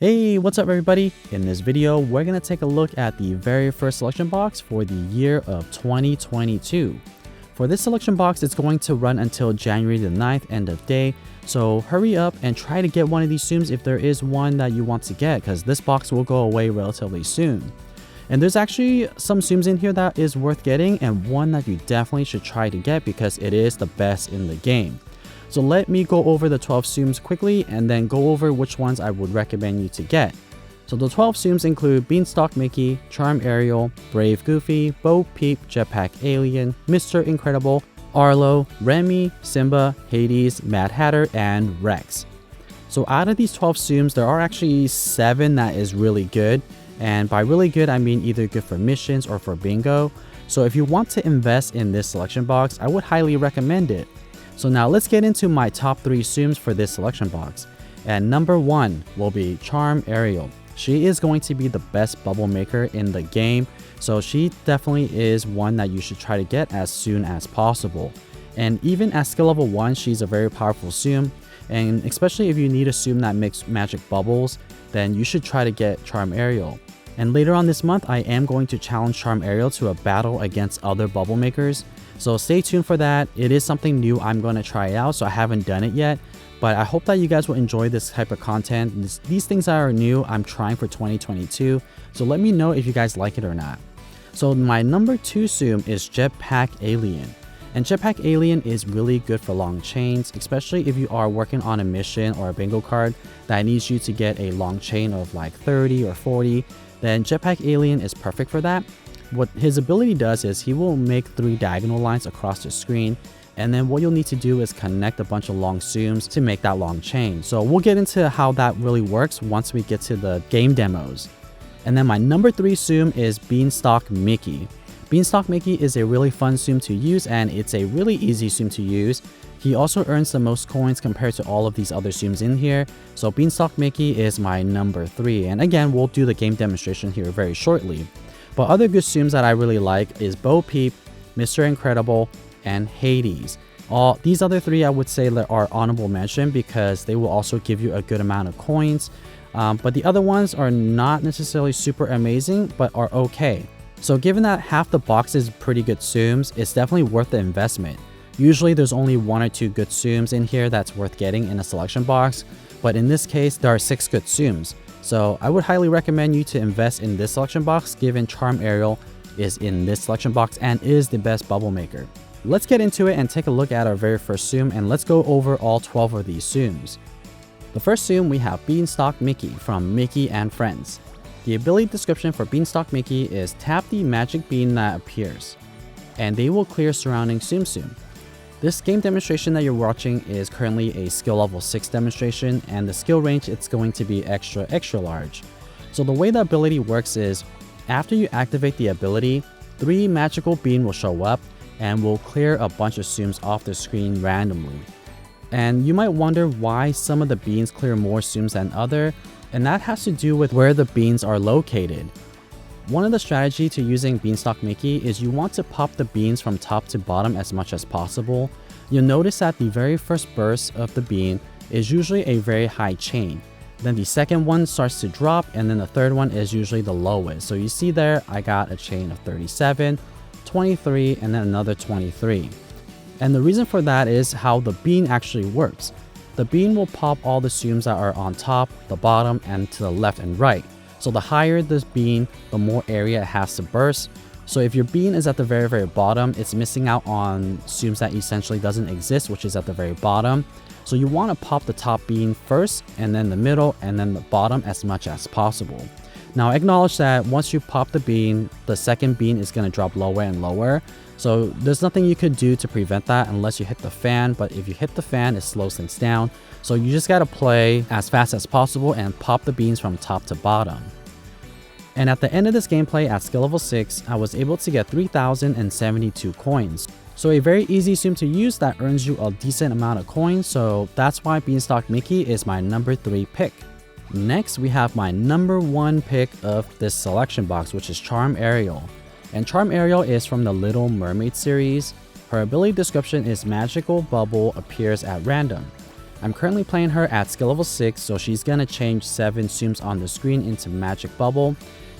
Hey, what's up everybody? In this video, we're going to take a look at the very first selection box for the year of 2022. For this selection box, it's going to run until January the 9th, end of day. So hurry up and try to get one of these Tsums if there is one that you want to get, because this box will go away relatively soon. And there's actually some Tsums in here that is worth getting, and one that you definitely should try to get because it is the best in the game. So let me go over the 12 Tsums quickly and then go over which ones I would recommend you to get. So the 12 Tsums include Beanstalk Mickey, Charm Ariel, Brave Goofy, Bo Peep, Jetpack Alien, Mr. Incredible, Arlo, Remy, Simba, Hades, Mad Hatter, and Rex. So out of these 12 Tsums, there are actually 7 that is really good. And by really good, I mean either good for missions or for bingo. So if you want to invest in this selection box, I would highly recommend it. So now let's get into my top 3 Tsums for this selection box. And number 1 will be Charm Ariel. She is going to be the best bubble maker in the game, so she definitely is one that you should try to get as soon as possible. And even at skill level 1, she's a very powerful Tsum, and especially if you need a Tsum that makes magic bubbles, then you should try to get Charm Ariel. And later on this month, I am going to challenge Charm Ariel to a battle against other bubble makers. So stay tuned for that. It is something new I'm going to try out, so I haven't done it yet. But I hope that you guys will enjoy this type of content. These things that are new, I'm trying for 2022. So let me know if you guys like it or not. So my number 2 Tsum is Jetpack Alien. And Jetpack Alien is really good for long chains, especially if you are working on a mission or a bingo card that needs you to get a long chain of like 30 or 40. Then Jetpack Alien is perfect for that. What his ability does is he will make 3 diagonal lines across the screen, and then what you'll need to do is connect a bunch of long Tsums to make that long chain. So we'll get into how that really works once we get to the game demos. And then my number 3 Tsum is Beanstalk Mickey. Beanstalk Mickey is a really fun Tsum to use, and it's a really easy Tsum to use. He also earns the most coins compared to all of these other Tsums in here. So Beanstalk Mickey is my number 3. And again, we'll do the game demonstration here very shortly. But other good Tsums that I really like is Bo Peep, Mr. Incredible, and Hades. All these other 3 I would say are honorable mention because they will also give you a good amount of coins. But the other ones are not necessarily super amazing, but are okay. So given that half the box is pretty good Tsums, it's definitely worth the investment. Usually there's only 1 or 2 good Tsums in here that's worth getting in a selection box, but in this case there are 6 good Tsums. So I would highly recommend you to invest in this selection box given Charm Ariel is in this selection box and is the best bubble maker. Let's get into it and take a look at our very first Tsum, and let's go over all 12 of these Tsums. The first Tsum, we have Beanstalk Mickey from Mickey and Friends. The ability description for Beanstalk Mickey is tap the magic bean that appears, and they will clear surrounding Tsum Tsum. This game demonstration that you're watching is currently a skill level 6 demonstration, and the skill range it's going to be extra large. So the way the ability works is, after you activate the ability, 3 magical bean will show up and will clear a bunch of Tsums off the screen randomly. And you might wonder why some of the beans clear more Tsums than other, and that has to do with where the beans are located. One of the strategy to using Beanstalk Mickey is you want to pop the beans from top to bottom as much as possible. You'll notice that the very first burst of the bean is usually a very high chain. Then the second one starts to drop, and then the third one is usually the lowest. So you see there, I got a chain of 37, 23, and then another 23. And the reason for that is how the bean actually works. The bean will pop all the Tsums that are on top, the bottom, and to the left and right. So the higher this bean, the more area it has to burst. So if your bean is at the very bottom, it's missing out on Tsums that essentially doesn't exist, which is at the very bottom. So you want to pop the top bean first, and then the middle, and then the bottom as much as possible. Now acknowledge that once you pop the bean, the second bean is going to drop lower and lower. So there's nothing you could do to prevent that unless you hit the fan, but if you hit the fan, it slows things down. So you just gotta play as fast as possible and pop the beans from top to bottom. And at the end of this gameplay at skill level 6, I was able to get 3,072 coins. So a very easy Tsum to use that earns you a decent amount of coins, so that's why Beanstalk Mickey is my number 3 pick. Next, we have my number 1 pick of this selection box, which is Charm Ariel. And Charm Ariel is from the Little Mermaid series. Her ability description is magical bubble appears at random. I'm currently playing her at skill level 6, so she's gonna change 7 Tsums on the screen into magic bubble.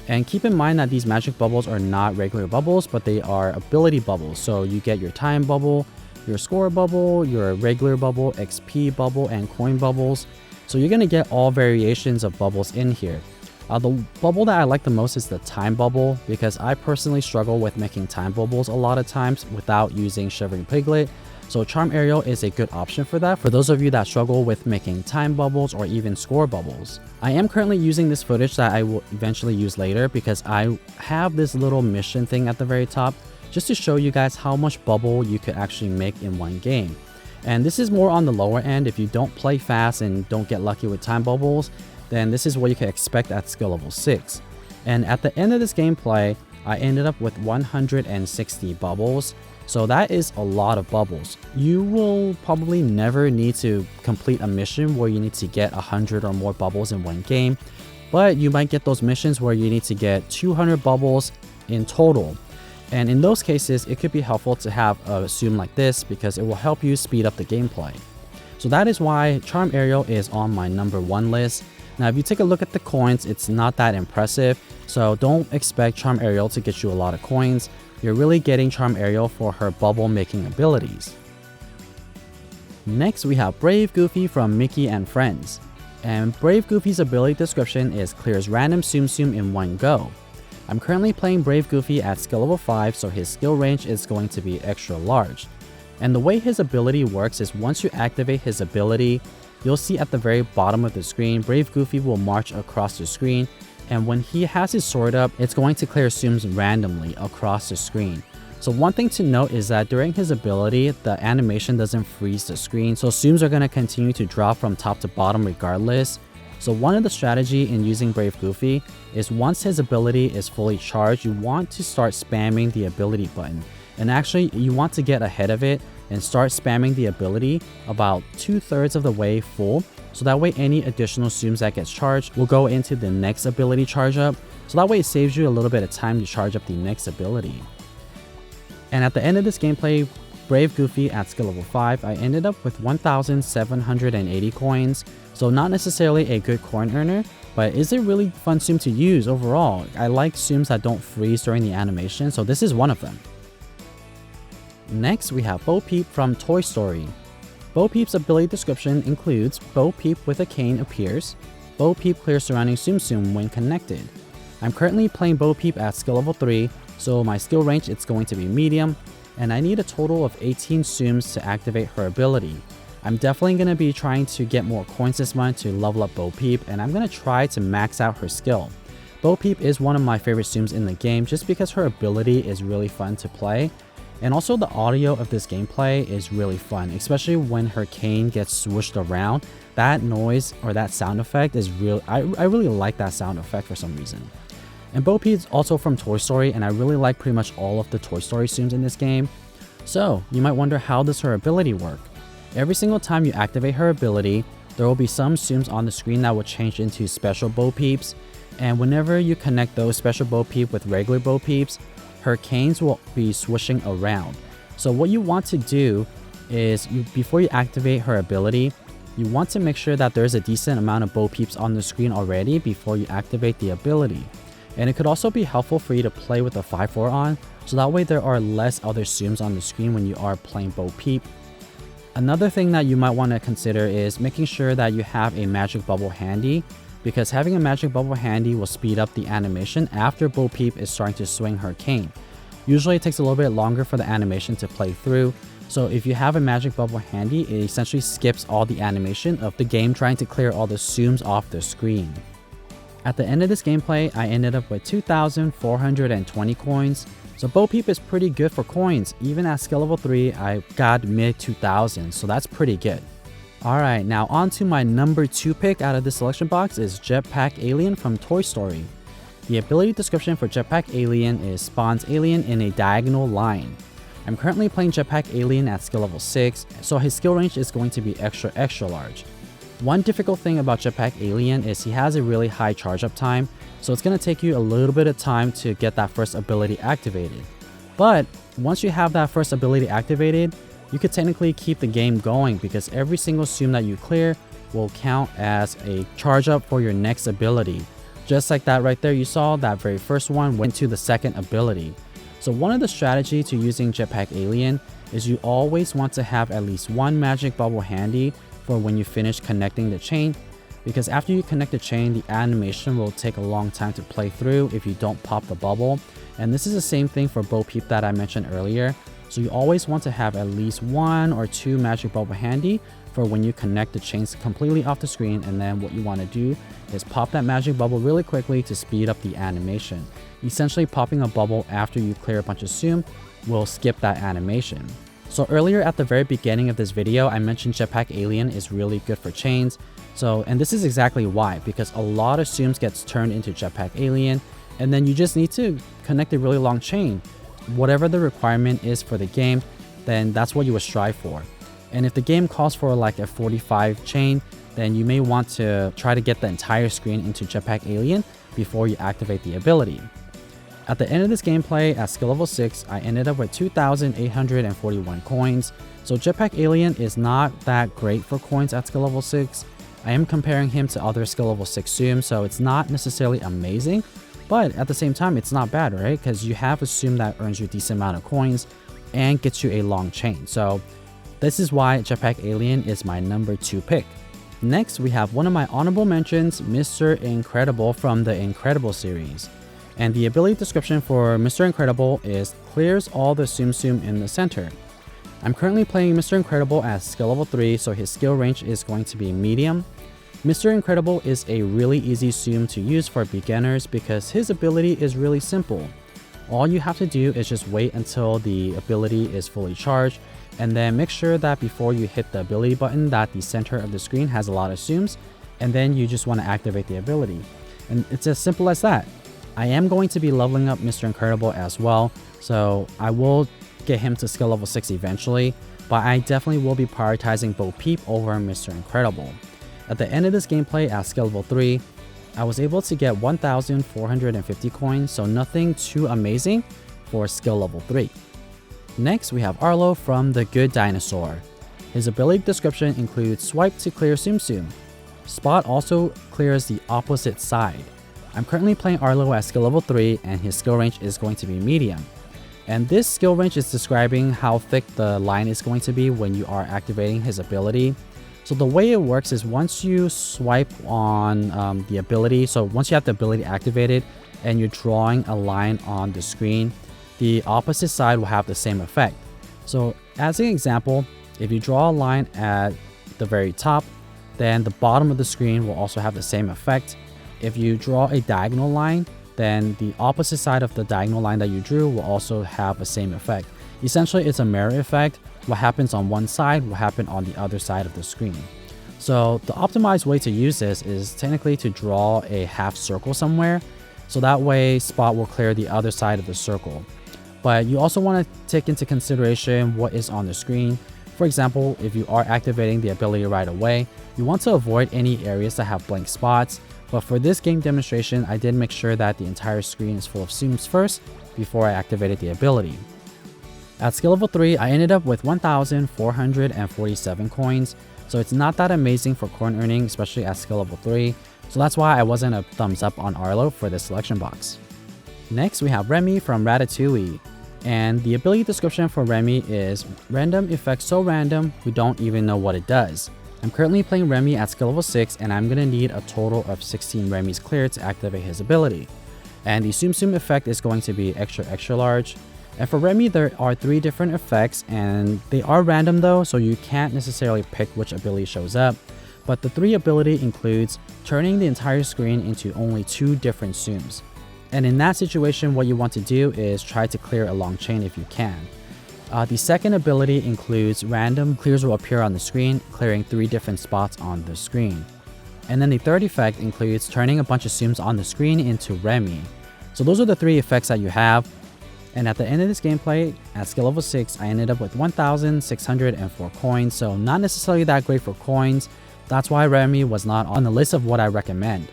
And keep in mind that these magic bubbles are not regular bubbles, but they are ability bubbles. So you get your time bubble, your score bubble, your regular bubble, XP bubble, and coin bubbles. So you're gonna get all variations of bubbles in here. The bubble that I like the most is the time bubble, because I personally struggle with making time bubbles a lot of times without using Shivering Piglet. So Charm Ariel is a good option for that, for those of you that struggle with making time bubbles or even score bubbles. I am currently using this footage that I will eventually use later, because I have this little mission thing at the very top just to show you guys how much bubble you could actually make in one game. And this is more on the lower end. If you don't play fast and don't get lucky with time bubbles, then this is what you can expect at skill level 6. And at the end of this gameplay, I ended up with 160 bubbles. So that is a lot of bubbles. You will probably never need to complete a mission where you need to get 100 or more bubbles in one game, but you might get those missions where you need to get 200 bubbles in total. And in those cases, it could be helpful to have a Tsum like this, because it will help you speed up the gameplay. So that is why Charm Ariel is on my number 1 list. Now, if you take a look at the coins, it's not that impressive, so don't expect Charm Ariel to get you a lot of coins. You're really getting Charm Ariel for her bubble making abilities. Next, we have Brave Goofy from Mickey and Friends. And Brave Goofy's ability description is clears random Tsum Tsum in one go. I'm currently playing Brave Goofy at skill level 5, so his skill range is going to be extra large. And the way his ability works is once you activate his ability, you'll see at the very bottom of the screen, Brave Goofy will march across the screen, and when he has his sword up, it's going to clear Tsums randomly across the screen. So one thing to note is that during his ability, the animation doesn't freeze the screen, so Tsums are going to continue to drop from top to bottom regardless. So one of the strategy in using Brave Goofy is once his ability is fully charged, you want to start spamming the ability button. And actually, you want to get ahead of it and start spamming the ability about 2/3 of the way full, so that way any additional Tsums that gets charged will go into the next ability charge up, so that way it saves you a little bit of time to charge up the next ability. And at the end of this gameplay, Brave Goofy at skill level 5, I ended up with 1,780 coins, so not necessarily a good coin earner, but is a really fun Tsum to use overall. I like Tsums that don't freeze during the animation, so this is one of them. Next, we have Bo Peep from Toy Story. Bo Peep's ability description includes Bo Peep with a cane appears. Bo Peep clears surrounding Tsum Tsum when connected. I'm currently playing Bo Peep at skill level 3, so my skill range is going to be medium, and I need a total of 18 Tsums to activate her ability. I'm definitely going to be trying to get more coins this month to level up Bo Peep, and I'm going to try to max out her skill. Bo Peep is one of my favorite Tsums in the game just because her ability is really fun to play. And also the audio of this gameplay is really fun, especially when her cane gets swooshed around. That noise or that sound effect is real. I really like that sound effect for some reason. And Bo Peep is also from Toy Story, and I really like pretty much all of the Toy Story Tsums in this game. So you might wonder, how does her ability work? Every single time you activate her ability, there will be some Tsums on the screen that will change into special Bo Peeps. And whenever you connect those special Bo Peep with regular Bo Peeps, her canes will be swishing around. So what you want to do is, before you activate her ability, you want to make sure that there's a decent amount of Bo Peeps on the screen already before you activate the ability. And it could also be helpful for you to play with a 5-4 on, so that way there are less other Tsums on the screen when you are playing Bo Peep. Another thing that you might want to consider is making sure that you have a magic bubble handy, because having a magic bubble handy will speed up the animation after Bo Peep is starting to swing her cane. Usually it takes a little bit longer for the animation to play through, so if you have a magic bubble handy, it essentially skips all the animation of the game trying to clear all the Tsums off the screen. At the end of this gameplay, I ended up with 2,420 coins, so Bo Peep is pretty good for coins. Even at skill level 3, I got mid 2,000, so that's pretty good. Alright, now on to my number 2 pick out of this selection box is Jetpack Alien from Toy Story. The ability description for Jetpack Alien is spawns alien in a diagonal line. I'm currently playing Jetpack Alien at skill level 6, so his skill range is going to be extra large. One difficult thing about Jetpack Alien is he has a really high charge up time, so it's going to take you a little bit of time to get that first ability activated. But once you have that first ability activated, you could technically keep the game going because every single Tsum that you clear will count as a charge up for your next ability. Just like that right there, you saw that very first one went to the second ability. So one of the strategy to using Jetpack Alien is you always want to have at least one magic bubble handy for when you finish connecting the chain, because after you connect the chain, the animation will take a long time to play through if you don't pop the bubble. And this is the same thing for Bo Peep that I mentioned earlier. So you always want to have at least 1 or 2 magic bubble handy for when you connect the chains completely off the screen, and then what you want to do is pop that magic bubble really quickly to speed up the animation. Essentially, popping a bubble after you clear a bunch of Tsum will skip that animation. So earlier at the very beginning of this video, I mentioned Jetpack Alien is really good for chains. And this is exactly why, because a lot of Tsums gets turned into Jetpack Alien, and then you just need to connect a really long chain. Whatever the requirement is for the game, then that's what you would strive for. And if the game calls for like a 45 chain, then you may want to try to get the entire screen into Jetpack Alien before you activate the ability. At the end of this gameplay, at skill level 6, I ended up with 2,841 coins. So Jetpack Alien is not that great for coins at skill level 6. I am comparing him to other skill level 6 Tsum, so it's not necessarily amazing, but at the same time, it's not bad, right? Because you have a Tsum that earns you a decent amount of coins and gets you a long chain. So this is why Jetpack Alien is my number 2 pick. Next, we have one of my honorable mentions, Mr. Incredible from the Incredible series. And the ability description for Mr. Incredible is clears all the Tsum Tsum in the center. I'm currently playing Mr. Incredible at skill level 3, so his skill range is going to be medium. Mr. Incredible is a really easy Tsum to use for beginners because his ability is really simple. All you have to do is just wait until the ability is fully charged, and then make sure that before you hit the ability button that the center of the screen has a lot of Tsums, and then you just want to activate the ability. And it's as simple as that. I am going to be leveling up Mr. Incredible as well, so I will get him to skill level 6 eventually, but I definitely will be prioritizing Bo Peep over Mr. Incredible. At the end of this gameplay at skill level 3, I was able to get 1,450 coins, so nothing too amazing for skill level 3. Next, we have Arlo from The Good Dinosaur. His ability description includes swipe to clear Tsum Tsum. Spot also clears the opposite side. I'm currently playing Arlo at skill level 3 and his skill range is going to be medium. And this skill range is describing how thick the line is going to be when you are activating his ability. So the way it works is once you swipe on the ability, so once you have the ability activated and you're drawing a line on the screen, the opposite side will have the same effect. So as an example, if you draw a line at the very top, then the bottom of the screen will also have the same effect. If you draw a diagonal line, then the opposite side of the diagonal line that you drew will also have the same effect. Essentially, it's a mirror effect. What happens on one side will happen on the other side of the screen. So the optimized way to use this is technically to draw a half circle somewhere, so that way Spot will clear the other side of the circle. But you also want to take into consideration what is on the screen. For example, if you are activating the ability right away, you want to avoid any areas that have blank spots. But for this game demonstration, I did make sure that the entire screen is full of Tsums first before I activated the ability. At skill level 3, I ended up with 1,447 coins, so it's not that amazing for coin earning, especially at skill level 3, so that's why I wasn't a thumbs up on Arlo for this selection box. Next, we have Remy from Ratatouille, and the ability description for Remy is random effect so random we don't even know what it does. I'm currently playing Remy at skill level 6 and I'm going to need a total of 16 Remys cleared to activate his ability. And the Tsum Tsum effect is going to be extra large. And for Remy, there are 3 different effects and they are random though, so you can't necessarily pick which ability shows up. But the 3 ability includes turning the entire screen into only 2 different Tsums. And in that situation, what you want to do is try to clear a long chain if you can. The second ability includes random clears will appear on the screen, clearing 3 different spots on the screen. And then the third effect includes turning a bunch of Tsums on the screen into Remy. So those are the 3 effects that you have. And at the end of this gameplay, at skill level 6, I ended up with 1,604 coins, so not necessarily that great for coins. That's why Remy was not on the list of what I recommend.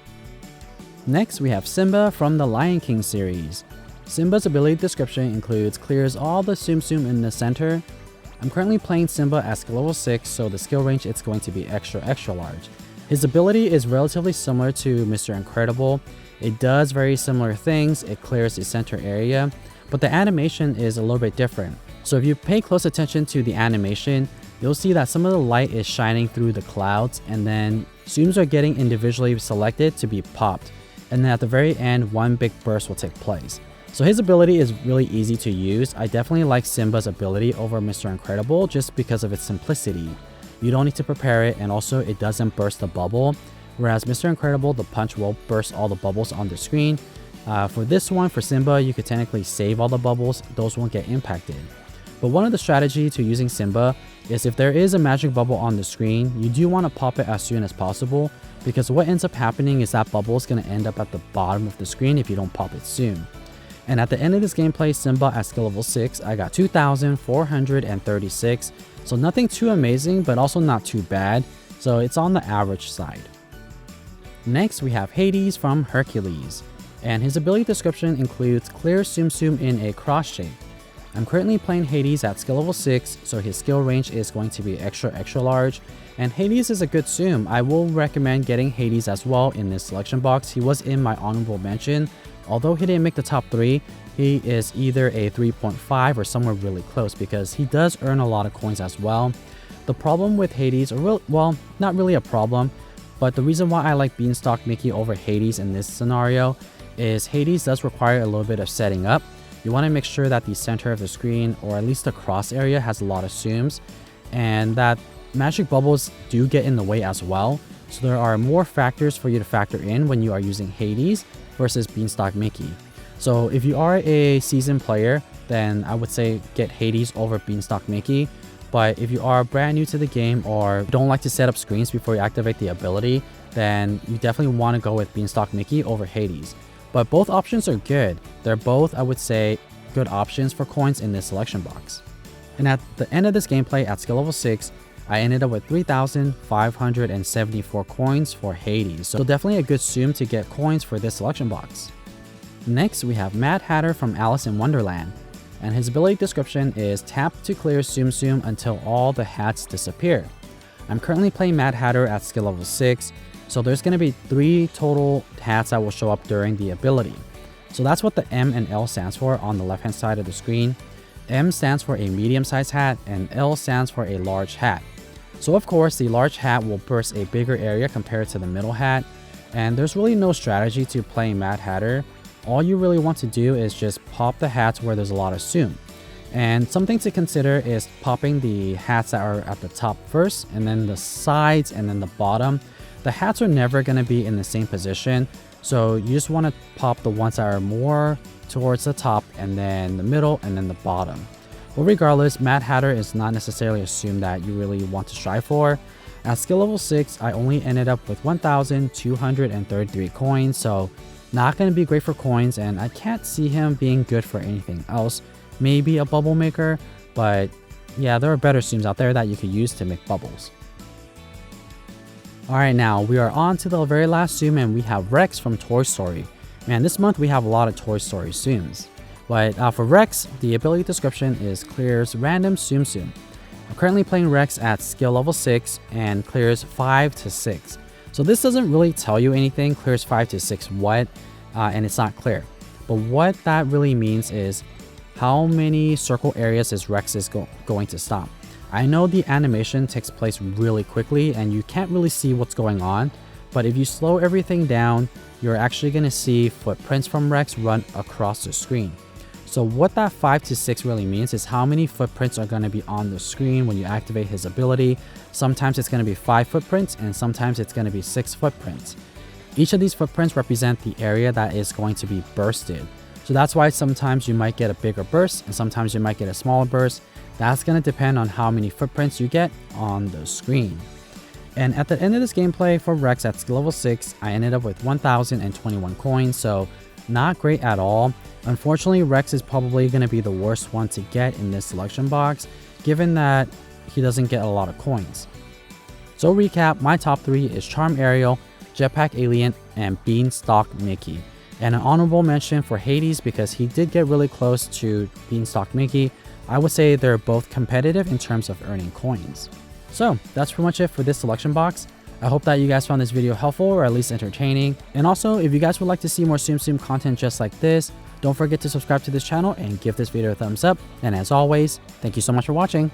Next, we have Simba from the Lion King series. Simba's ability description includes clears all the Tsum Tsum in the center. I'm currently playing Simba at skill level 6, so the skill range it's going to be extra large. His ability is relatively similar to Mr. Incredible. It does very similar things, it clears the center area, but the animation is a little bit different. So if you pay close attention to the animation, you'll see that some of the light is shining through the clouds, and then zooms are getting individually selected to be popped. And then at the very end, one big burst will take place. So his ability is really easy to use. I definitely like Simba's ability over Mr. Incredible just because of its simplicity. You don't need to prepare it, and also it doesn't burst the bubble. Whereas Mr. Incredible, the punch will burst all the bubbles on the screen. For this one, for Simba, you could technically save all the bubbles. Those won't get impacted. But one of the strategy to using Simba is if there is a magic bubble on the screen, you do want to pop it as soon as possible, because what ends up happening is that bubble is going to end up at the bottom of the screen if you don't pop it soon. And at the end of this gameplay, Simba at skill level 6, I got 2,436, so nothing too amazing, but also not too bad, so it's on the average side. Next, we have Hades from Hercules, and his ability description includes clear Tsum Tsum in a cross shape. I'm currently playing Hades at skill level 6, so his skill range is going to be extra large, and Hades is a good Tsum. I will recommend getting Hades as well in this selection box. He was in my honorable mention. Although he didn't make the top 3, he is either a 3.5 or somewhere really close because he does earn a lot of coins as well. The problem with Hades, well, not really a problem, but the reason why I like Beanstalk Mickey over Hades in this scenario is Hades does require a little bit of setting up. You want to make sure that the center of the screen, or at least the cross area, has a lot of zooms, and that magic bubbles do get in the way as well. So there are more factors for you to factor in when you are using Hades versus Beanstalk Mickey. So if you are a seasoned player, then I would say get Hades over Beanstalk Mickey. But if you are brand new to the game or don't like to set up screens before you activate the ability, then you definitely want to go with Beanstalk Mickey over Hades. But both options are good. They're both, I would say, good options for coins in this selection box. And at the end of this gameplay at skill level 6, I ended up with 3,574 coins for Hades, so definitely a good Tsum to get coins for this selection box. Next, we have Mad Hatter from Alice in Wonderland, and his ability description is tap to clear Tsum Tsum until all the hats disappear. I'm currently playing Mad Hatter at skill level 6, so there's going to be 3 total hats that will show up during the ability. So that's what the M and L stands for on the left hand side of the screen. M stands for a medium-sized hat and L stands for a large hat. So of course, the large hat will burst a bigger area compared to the middle hat, and there's really no strategy to playing Mad Hatter. All you really want to do is just pop the hats where there's a lot of Tsum. And something to consider is popping the hats that are at the top first, and then the sides, and then the bottom. The hats are never going to be in the same position, so you just want to pop the ones that are more towards the top, and then the middle, and then the bottom. Well, regardless, Mad Hatter is not necessarily assumed that you really want to strive for. At skill level 6, I only ended up with 1,233 coins, so not going to be great for coins, and I can't see him being good for anything else. Maybe a bubble maker, but yeah, there are better Tsums out there that you could use to make bubbles. Alright, now we are on to the very last Tsum, and we have Rex from Toy Story. Man, this month we have a lot of Toy Story Tsums. But for Rex, the ability description is clears random Tsum Tsum. I'm currently playing Rex at skill level 6 and clears 5 to 6. So this doesn't really tell you anything, clears 5 to 6 what, and it's not clear. But what that really means is how many circle areas is Rex going to stop. I know the animation takes place really quickly and you can't really see what's going on, but if you slow everything down, you're actually going to see footprints from Rex run across the screen. So what that 5 to 6 really means is how many footprints are going to be on the screen when you activate his ability. Sometimes it's going to be 5 footprints and sometimes it's going to be 6 footprints. Each of these footprints represent the area that is going to be bursted. So that's why sometimes you might get a bigger burst and sometimes you might get a smaller burst. That's going to depend on how many footprints you get on the screen. And at the end of this gameplay for Rex at skill level 6, I ended up with 1,021 coins, so not great at all. Unfortunately, Rex is probably going to be the worst one to get in this selection box, given that he doesn't get a lot of coins. So recap, my top 3 is Charm Ariel, Jetpack Alien, and Beanstalk Mickey. And an honorable mention for Hades because he did get really close to Beanstalk Mickey, I would say they're both competitive in terms of earning coins. So that's pretty much it for this selection box. I hope that you guys found this video helpful or at least entertaining. And also, if you guys would like to see more Tsum Tsum content just like this, don't forget to subscribe to this channel and give this video a thumbs up. And as always, thank you so much for watching.